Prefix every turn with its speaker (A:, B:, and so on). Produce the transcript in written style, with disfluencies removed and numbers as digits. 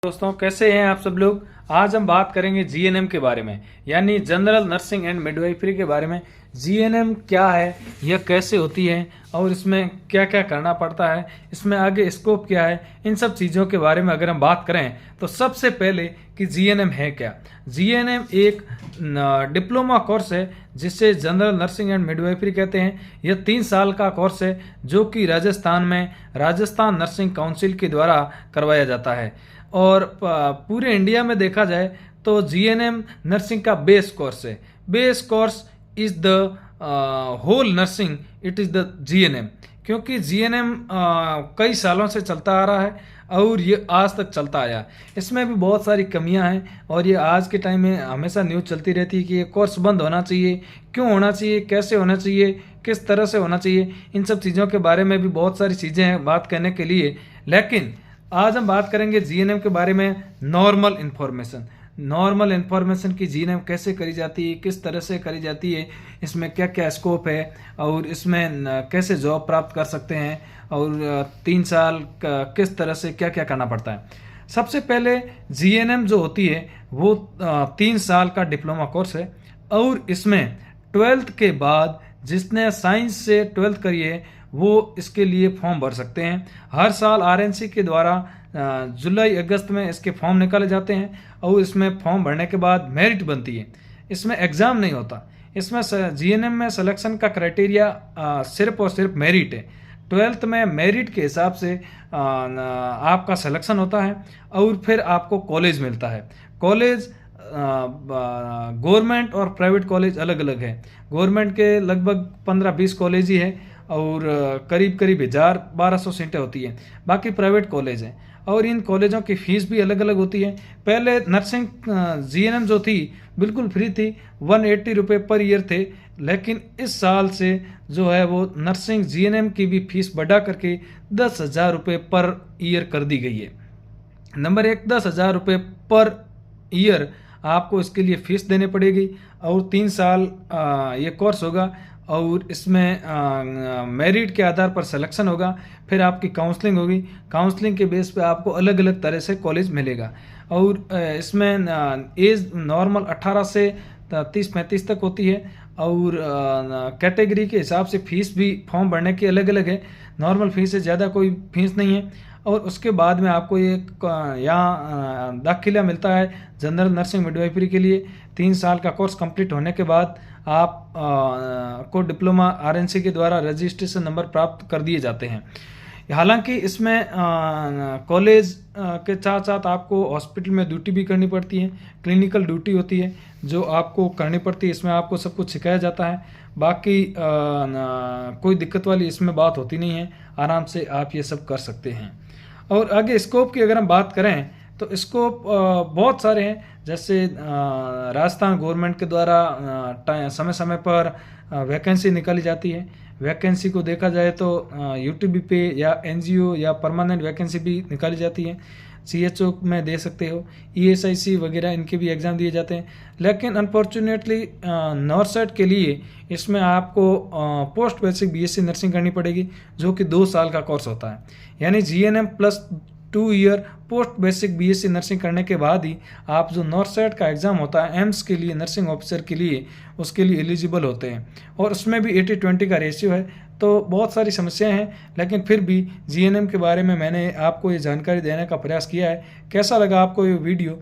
A: दोस्तों, कैसे हैं आप सब लोग। आज हम बात करेंगे जीएनएम के बारे में, यानी जनरल नर्सिंग एंड मिडवाइफरी के बारे में। जीएनएम क्या है, यह कैसे होती है और इसमें क्या क्या करना पड़ता है, इसमें आगे स्कोप क्या है, इन सब चीज़ों के बारे में अगर हम बात करें तो सबसे पहले कि जीएनएम है क्या। जीएनएम एक डिप्लोमा कोर्स है जिसे जनरल नर्सिंग एंड मिडवाइफरी कहते हैं। यह 3 साल का कोर्स है जो कि राजस्थान में राजस्थान नर्सिंग काउंसिल के द्वारा करवाया जाता है। और पूरे इंडिया में देखा जाए तो जीएनएम नर्सिंग का बेस कोर्स है। Base course is the whole nursing, it is the GNM, क्योंकि जीएनएम कई सालों से चलता आ रहा है और ये आज तक चलता आया। इसमें भी बहुत सारी कमियां हैं और ये आज के टाइम में हमेशा न्यूज़ चलती रहती है कि ये कोर्स बंद होना चाहिए, क्यों होना चाहिए, कैसे होना चाहिए, किस तरह से होना चाहिए। इन सब चीज़ों के बारे में भी बहुत सारी चीज़ें हैं बात करने के लिए, लेकिन आज हम बात करेंगे जीएनएम के बारे में। नॉर्मल इन्फॉर्मेशन की जीएनएम कैसे करी जाती है, किस तरह से करी जाती है, इसमें क्या क्या स्कोप है और इसमें कैसे जॉब प्राप्त कर सकते हैं और 3 साल का किस तरह से क्या क्या करना पड़ता है। सबसे पहले जीएनएम जो होती है वो 3 साल का डिप्लोमा कोर्स है और इसमें 12th के बाद जिसने साइंस से 12th करी है वो इसके लिए फॉर्म भर सकते हैं। हर साल आरएनसी के द्वारा जुलाई अगस्त में इसके फॉर्म निकाले जाते हैं और इसमें फॉर्म भरने के बाद मेरिट बनती है। इसमें एग्ज़ाम नहीं होता। इसमें जीएनएम में सिलेक्शन का क्राइटेरिया सिर्फ और सिर्फ मेरिट है। 12th में मेरिट के हिसाब से आपका सिलेक्शन होता है और फिर आपको कॉलेज मिलता है। कॉलेज गवर्नमेंट और प्राइवेट कॉलेज अलग अलग है। गवर्नमेंट के लगभग 15-20 कॉलेज ही है और करीब करीब 1000-1200 सीटें होती हैं। बाकी प्राइवेट कॉलेज हैं और इन कॉलेजों की फ़ीस भी अलग अलग होती है। पहले नर्सिंग जीएनएम जो थी बिल्कुल फ्री थी, 180 रुपये पर ईयर थे, लेकिन इस साल से जो है वो नर्सिंग जीएनएम की भी फीस बढ़ा करके 10,000 रुपये पर ईयर कर दी गई है। नंबर 1, 10,000 रुपये पर ईयर आपको इसके लिए फ़ीस देनी पड़ेगी और 3 साल ये कोर्स होगा और इसमें मेरिट के आधार पर सिलेक्शन होगा। फिर आपकी काउंसलिंग होगी। काउंसलिंग के बेस पे आपको अलग अलग तरह से कॉलेज मिलेगा और इसमें एज नॉर्मल 18 से 30-35 तक होती है और कैटेगरी के हिसाब से फ़ीस भी फॉर्म भरने की अलग अलग है। नॉर्मल फ़ीस से ज़्यादा कोई फीस नहीं है और उसके बाद में आपको ये यहाँ दाखिला मिलता है जनरल नर्सिंग मिडवाइफरी के लिए। 3 साल का कोर्स कंप्लीट होने के बाद आप को डिप्लोमा आरएनसी के द्वारा रजिस्ट्रेशन नंबर प्राप्त कर दिए जाते हैं। हालांकि इसमें कॉलेज के साथ साथ आपको हॉस्पिटल में ड्यूटी भी करनी पड़ती है। क्लिनिकल ड्यूटी होती है जो आपको करनी पड़ती है। इसमें आपको सब कुछ सिखाया जाता है। बाकी कोई दिक्कत वाली इसमें बात होती नहीं है, आराम से आप ये सब कर सकते हैं। और आगे स्कोप की अगर हम बात करें तो स्कोप बहुत सारे हैं। जैसे राजस्थान गवर्नमेंट के द्वारा समय समय पर वैकेंसी निकाली जाती है। वैकेंसी को देखा जाए तो यूटीबी पे या एनजीओ या परमानेंट वैकेंसी भी निकाली जाती है। सीएचओ में दे सकते हो, ईएसआईसी वगैरह इनके भी एग्ज़ाम दिए जाते हैं। लेकिन अनफॉर्चुनेटली नॉर्सेट के लिए इसमें आपको पोस्ट बेसिक बीएससी नर्सिंग करनी पड़ेगी जो कि 2 साल का कोर्स होता है। यानी GNM plus 2 year post basic BSc nursing करने के बाद ही आप जो नॉर्सेट का एग्ज़ाम होता है एम्स के लिए, नर्सिंग ऑफिसर के लिए, उसके लिए एलिजिबल होते हैं। और उसमें भी 80-20 का रेशियो है। तो बहुत सारी समस्याएं हैं, लेकिन फिर भी जीएनएम के बारे में मैंने आपको ये जानकारी देने का प्रयास किया है। कैसा लगा आपको ये वीडियो?